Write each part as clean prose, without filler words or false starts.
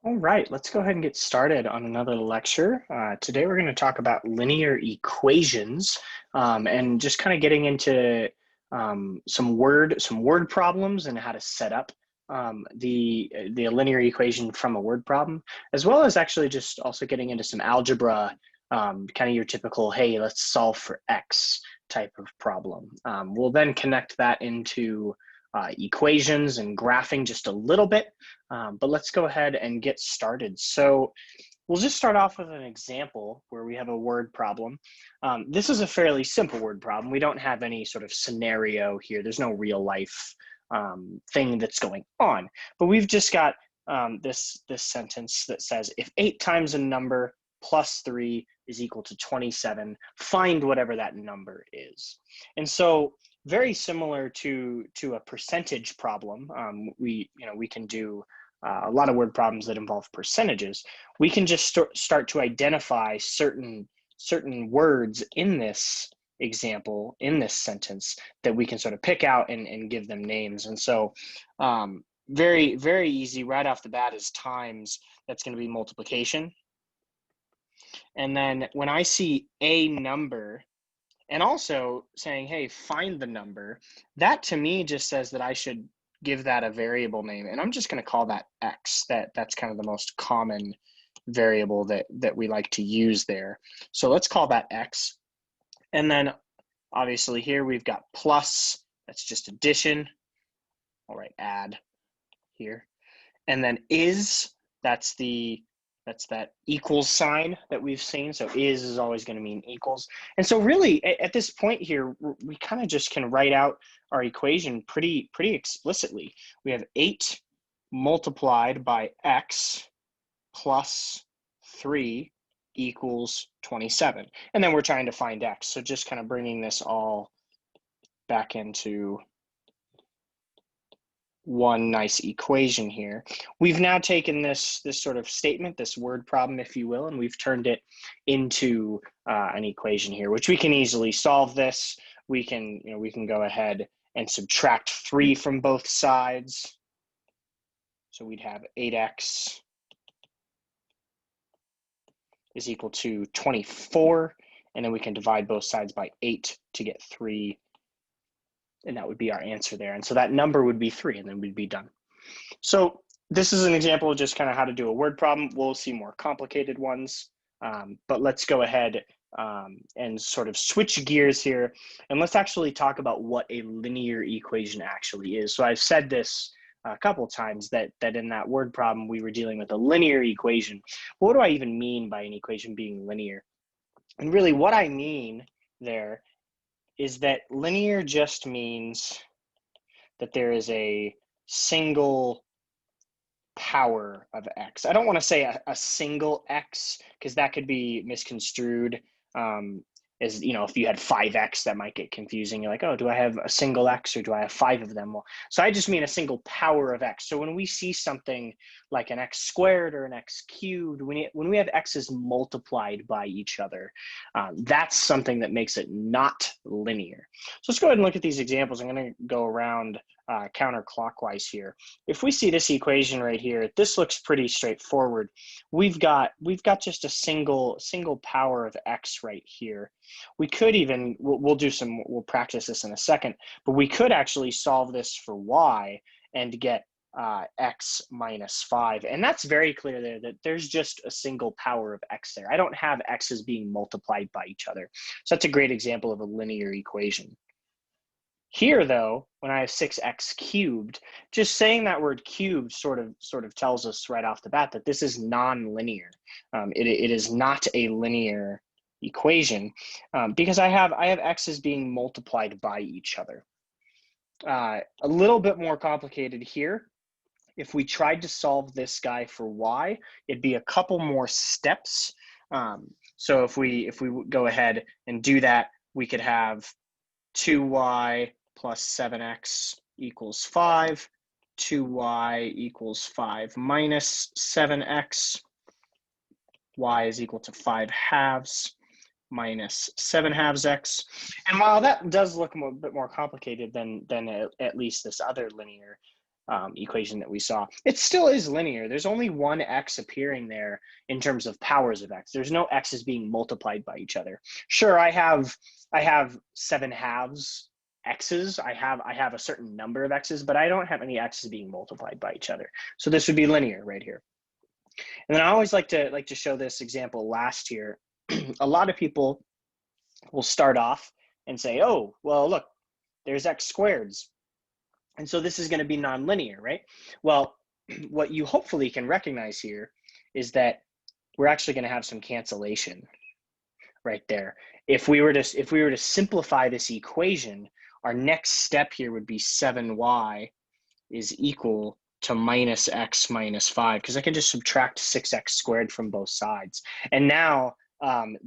All right, let's go ahead and get started on another lecture. Today we're going to talk about linear equations and just kind of getting into some word problems and how to set up the linear equation from a word problem, as well as actually just also getting into some algebra, kind of your typical, hey, let's solve for X type of problem. We'll then connect that into equations and graphing just a little bit. But let's go ahead and get started. So we'll just start off with an example where we have a word problem. This is a fairly simple word problem. We don't have any sort of scenario here. There's no real life thing that's going on. But we've just got this sentence that says, if 8 times a number plus 3 is equal to 27, find whatever that number is. And so very similar to a percentage problem, we can do a lot of word problems that involve percentages. We can just start to identify certain words in this example, in this sentence, that we can sort of pick out and give them names. And so very, very easy right off the bat is times. That's going to be multiplication. And then when I see a number, and also saying, hey, find the number, that to me just says that I should give that a variable name. And I'm just going to call that X. That's kind of the most common variable that we like to use there. So let's call that X. And then obviously here we've got plus, that's just addition. All right, add here. And then is, that's that equals sign that we've seen. So is always going to mean equals. And so really at this point here, we kind of just can write out our equation pretty explicitly. We have 8 multiplied by X plus 3 equals 27. And then we're trying to find X. So just kind of bringing this all back into one nice equation here. We've now taken this sort of statement, this word problem, if you will, and we've turned it into an equation here, which we can easily solve this. We can go ahead and subtract 3 from both sides. So we'd have 8x is equal to 24, and then we can divide both sides by 8 to get 3. And that would be our answer there. And so that number would be 3, and then we'd be done. So this is an example of just kind of how to do a word problem. We'll see more complicated ones, but let's go ahead and sort of switch gears here. And let's actually talk about what a linear equation actually is. So I've said this a couple of times that in that word problem, we were dealing with a linear equation. What do I even mean by an equation being linear? And really what I mean there is that linear just means that there is a single power of X. I don't want to say a single X, because that could be misconstrued as, if you had 5X, that might get confusing. You're like, oh, do I have a single X or do I have 5 of them? Well, so I just mean a single power of X. So when we see something like an X squared or an X cubed, when we have X's multiplied by each other, that's something that makes it not linear. So let's go ahead and look at these examples. I'm going to go around counterclockwise here. If we see this equation right here, this looks pretty straightforward. We've got just a single power of X right here. We could even, we'll practice this in a second, but we could actually solve this for Y and get X minus 5. And that's very clear there that there's just a single power of X there. I don't have X's being multiplied by each other. So that's a great example of a linear equation. Here, though, when I have 6x cubed, just saying that word cubed sort of tells us right off the bat that this is non-linear. It is not a linear equation because I have x's being multiplied by each other. A little bit more complicated here. If we tried to solve this guy for y, it'd be a couple more steps. So if we go ahead and do that, we could have 2y plus 7x equals 5, 2y equals 5 minus 7x, y is equal to 5 halves minus 7 halves x. And while that does look a bit more complicated than at least this other linear, equation that we saw. It still is linear. There's only one x appearing there in terms of powers of x. There's no x's being multiplied by each other. Sure, I have 7/2 x's. I have a certain number of x's, but I don't have any x's being multiplied by each other. So this would be linear right here. And then I always like to show this example last year. A lot of people will start off and say, oh, well, look, there's x squareds. And so this is going to be nonlinear, right? Well, what you hopefully can recognize here is that we're actually going to have some cancellation right there. If we were to simplify this equation, our next step here would be 7y is equal to minus x minus 5, because I can just subtract 6x squared from both sides. And now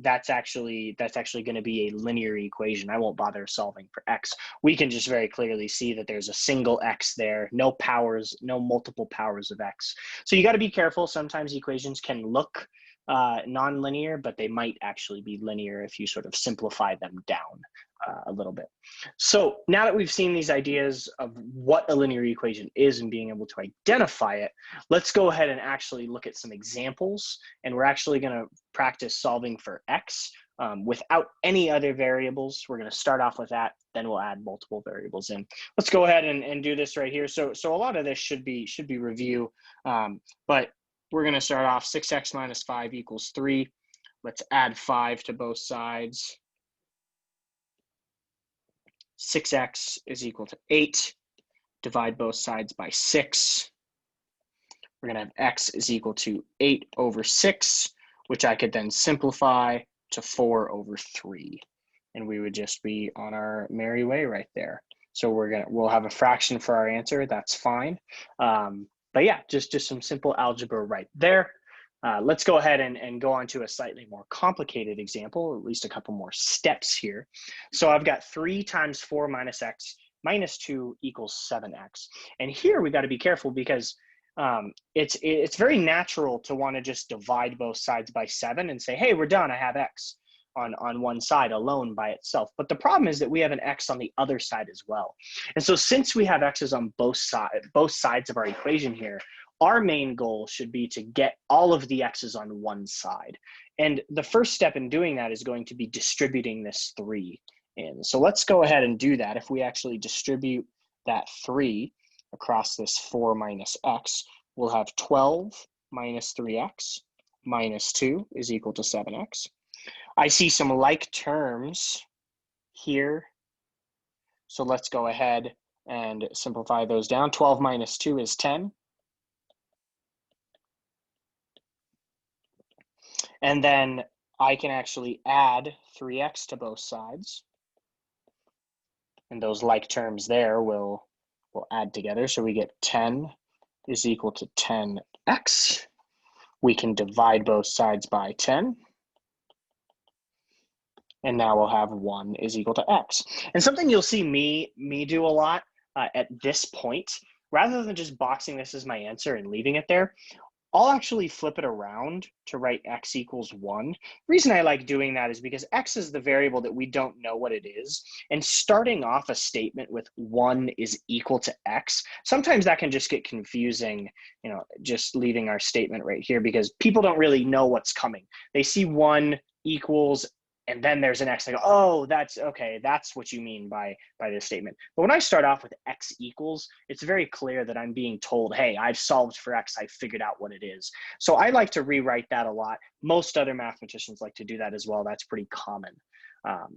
that's actually going to be a linear equation. I won't bother solving for x. We can just very clearly see that there's a single x there, no powers, no multiple powers of x. So you got to be careful. Sometimes equations can look nonlinear, but they might actually be linear if you sort of simplify them down a little bit. So now that we've seen these ideas of what a linear equation is and being able to identify it, let's go ahead and actually look at some examples. And we're actually going to practice solving for x without any other variables. We're going to start off with that, then we'll add multiple variables in. Let's go ahead and do this right here. So a lot of this should be review, but we're going to start off 6x minus 5 equals 3. Let's add 5 to both sides. 6x is equal to 8. Divide both sides by 6. We're going to have x is equal to 8 over 6, which I could then simplify to 4 over 3. And we would just be on our merry way right there. So we'll have a fraction for our answer. That's fine. But yeah, just some simple algebra right there. Let's go ahead and go on to a slightly more complicated example, at least a couple more steps here. So I've got 3 times 4 minus x minus 2 equals 7x. And here we got to be careful because it's very natural to want to just divide both sides by 7 and say, hey, we're done, I have x on one side alone by itself. But the problem is that we have an x on the other side as well. And so since we have x's on both sides of our equation here, our main goal should be to get all of the x's on one side. And the first step in doing that is going to be distributing this 3 in. So let's go ahead and do that. If we actually distribute that 3 across this 4 minus x, we'll have 12 minus 3x minus 2 is equal to 7x. I see some like terms here. So let's go ahead and simplify those down. 12 minus 2 is 10. And then I can actually add 3x to both sides. And those like terms there will add together. So we get 10 is equal to 10x. We can divide both sides by 10. And now we'll have 1 is equal to x. And something you'll see me do a lot at this point, rather than just boxing this as my answer and leaving it there, I'll actually flip it around to write x equals 1. The reason I like doing that is because x is the variable that we don't know what it is. And starting off a statement with 1 is equal to x, sometimes that can just get confusing, just leaving our statement right here because people don't really know what's coming. They see 1 equals and then there's an x. I go, oh, that's okay. That's what you mean by this statement. But when I start off with x equals, it's very clear that I'm being told, hey, I've solved for x. I figured out what it is. So I like to rewrite that a lot. Most other mathematicians like to do that as well. That's pretty common.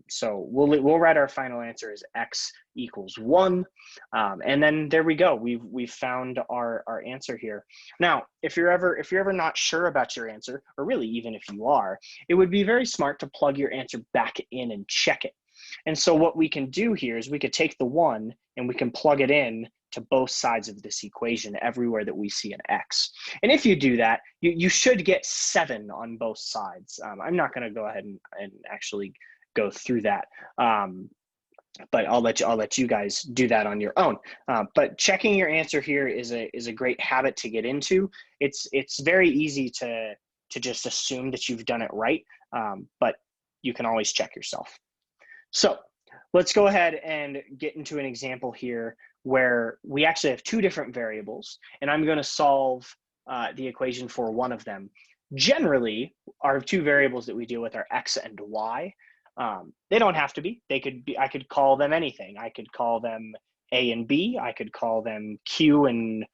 So we'll write our final answer as x equals 1. And then there we go. We've found our answer here. Now, if you're ever not sure about your answer, or really even if you are, it would be very smart to plug your answer back in and check it. And so what we can do here is we could take the 1 and we can plug it in to both sides of this equation everywhere that we see an x. And if you do that, you should get 7 on both sides. I'm not going to go ahead and actually go through that, but I'll let you guys do that on your own. But checking your answer here is a great habit to get into. It's very easy to just assume that you've done it right, but you can always check yourself. So let's go ahead and get into an example here where we actually have two different variables, and I'm going to solve the equation for one of them. Generally, our two variables that we deal with are x and y. They don't have to be. They could be. I could call them anything. I could call them a and b. I could call them q and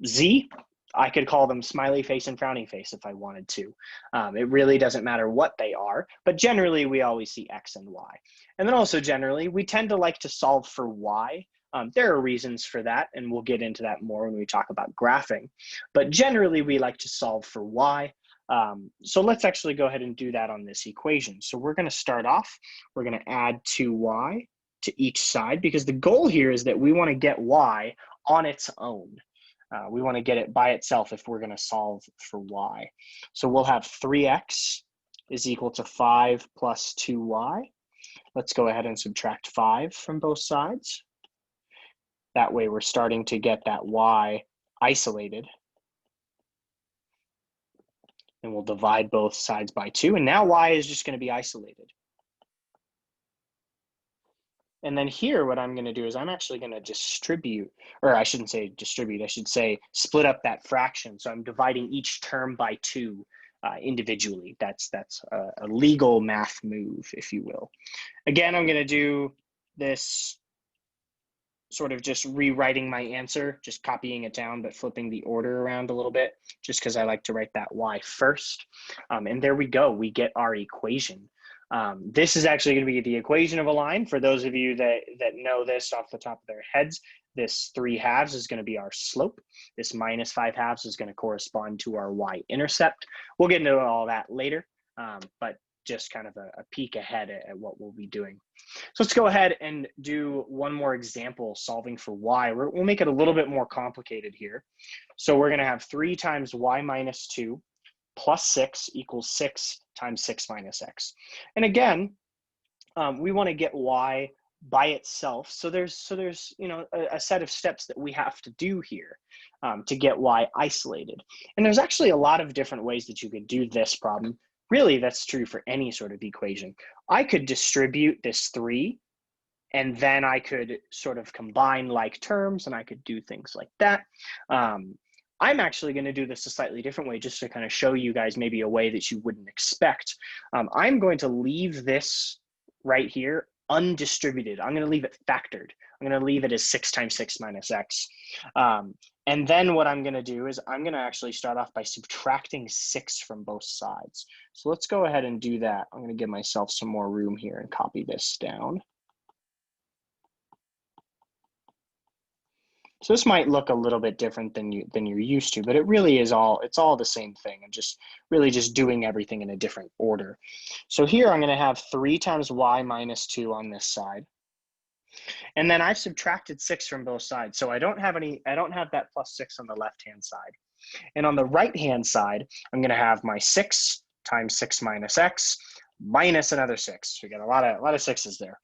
z. I could call them smiley face and frowny face if I wanted to. It really doesn't matter what they are, but generally we always see x and y. And then also generally, we tend to like to solve for y. There are reasons for that, and we'll get into that more when we talk about graphing. But generally, we like to solve for y. So let's actually go ahead and do that on this equation. So we're going to start off. We're going to add 2y to each side, because the goal here is that we want to get y on its own. We want to get it by itself if we're going to solve for y. So we'll have 3x is equal to 5 plus 2y. Let's go ahead and subtract 5 from both sides. That way we're starting to get that y isolated. And we'll divide both sides by 2. And now y is just going to be isolated. And then here, what I'm going to do is I'm actually going to distribute, or I shouldn't say distribute, I should say split up that fraction. So I'm dividing each term by 2 individually. That's a legal math move, if you will. Again, I'm going to do this sort of just rewriting my answer, just copying it down, but flipping the order around a little bit, just because I like to write that y first. And there we go, we get our equation. This is actually going to be the equation of a line. For those of you that know this off the top of their heads, this 3/2 is going to be our slope. This minus 5/2 is going to correspond to our y-intercept. We'll get into all that later, but just kind of a peek ahead at what we'll be doing. So let's go ahead and do one more example solving for y. We'll make it a little bit more complicated here. So we're going to have 3 times y minus 2 plus 6 equals 6 times 6 minus x. And again, we want to get y by itself. So there's you know, a set of steps that we have to do here to get y isolated. And there's actually a lot of different ways that you could do this problem. Really, that's true for any sort of equation. I could distribute this 3, and then I could sort of combine like terms, and I could do things like that. I'm actually going to do this a slightly different way, just to kind of show you guys maybe a way that you wouldn't expect. I'm going to leave this right here undistributed. I'm going to leave it factored. I'm going to leave it as 6 times 6 minus x. And then what I'm going to do is I'm going to actually start off by subtracting 6 from both sides. So let's go ahead and do that. I'm going to give myself some more room here and copy this down. So this might look a little bit different than you're used to, but it really is it's all the same thing. I'm just really just doing everything in a different order. So here I'm going to have 3 times y minus 2 on this side. And then I've subtracted 6 from both sides. So I don't have that plus 6 on the left-hand side. And on the right-hand side, I'm going to have my 6 times 6 minus x minus another 6. We got a lot of sixes there.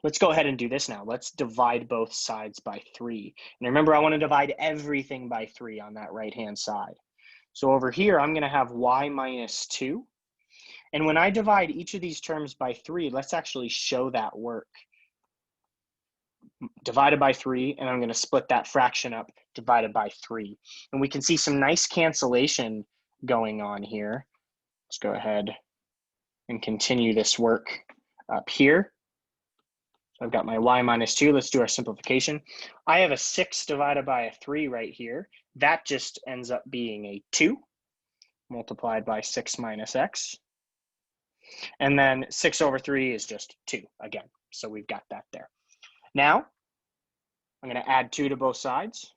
Let's go ahead and do this now. Let's divide both sides by 3. And remember, I want to divide everything by 3 on that right-hand side. So over here, I'm going to have y minus 2. And when I divide each of these terms by 3, let's actually show that work. Divided by 3, and I'm going to split that fraction up, divided by 3. And we can see some nice cancellation going on here. Let's go ahead and continue this work up here. So I've got my y minus 2. Let's do our simplification. I have a 6 divided by a 3 right here. That just ends up being a 2 multiplied by 6 minus x. And then 6 over 3 is just 2 again. So we've got that there. Now, I'm going to add 2 to both sides.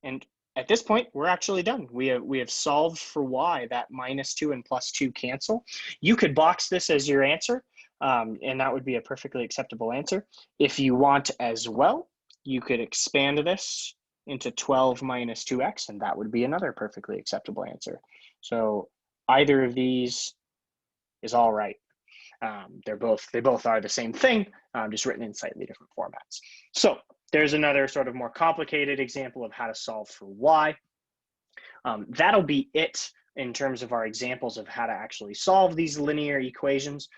And at this point, we're actually done. We have solved for y. That minus 2 and plus 2 cancel. You could box this as your answer, and that would be a perfectly acceptable answer. If you want as well, you could expand this into 12 minus 2x, and that would be another perfectly acceptable answer. So either of these is all right. They both are the same thing, just written in slightly different formats. So there's another sort of more complicated example of how to solve for y. That'll be it in terms of our examples of how to actually solve these linear equations.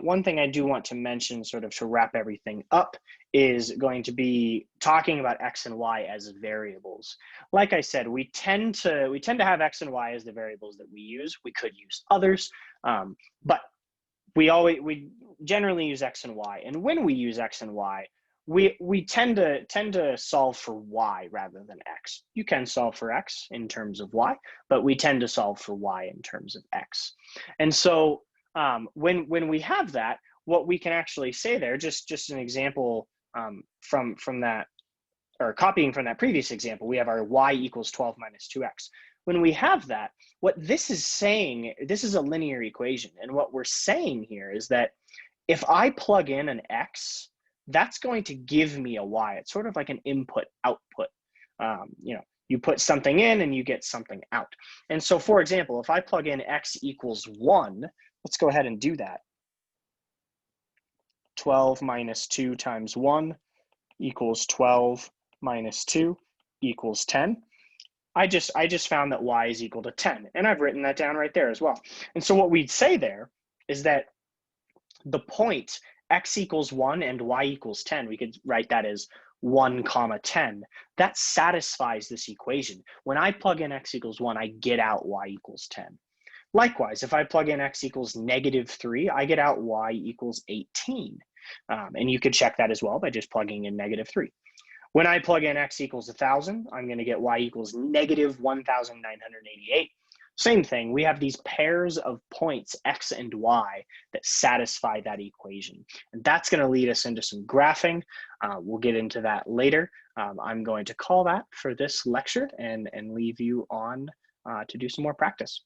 One thing I do want to mention, sort of to wrap everything up, is going to be talking about x and y as variables. Like I said, we tend to have x and y as the variables that we use. We could use others, but we generally use x and y. And when we use x and y, we tend to solve for y rather than x. You can solve for x in terms of y, but we tend to solve for y in terms of x. And so when we have that, what we can actually say there, just an example from that, or copying from that previous example, we have our y equals 12 minus 2x. When we have that, what this is saying, this is a linear equation. And what we're saying here is that if I plug in an x, that's going to give me a y. It's sort of like an input output. You know, you put something in and you get something out. And so, for example, if I plug in x equals 1, let's go ahead and do that. 12 minus 2 times 1 equals 12 minus 2 equals 10. I just found that y is equal to 10, and I've written that down right there as well. And so what we'd say there is that the point x equals 1 and y equals 10, we could write that as 1 comma 10. That satisfies this equation. When I plug in x equals 1, I get out y equals 10. Likewise, if I plug in x equals -3, I get out y equals 18. And you could check that as well by just plugging in -3. When I plug in x equals 1,000, I'm going to get y equals -1,988. Same thing, we have these pairs of points, x and y, that satisfy that equation. And that's going to lead us into some graphing. We'll get into that later. I'm going to call that for this lecture and leave you on to do some more practice.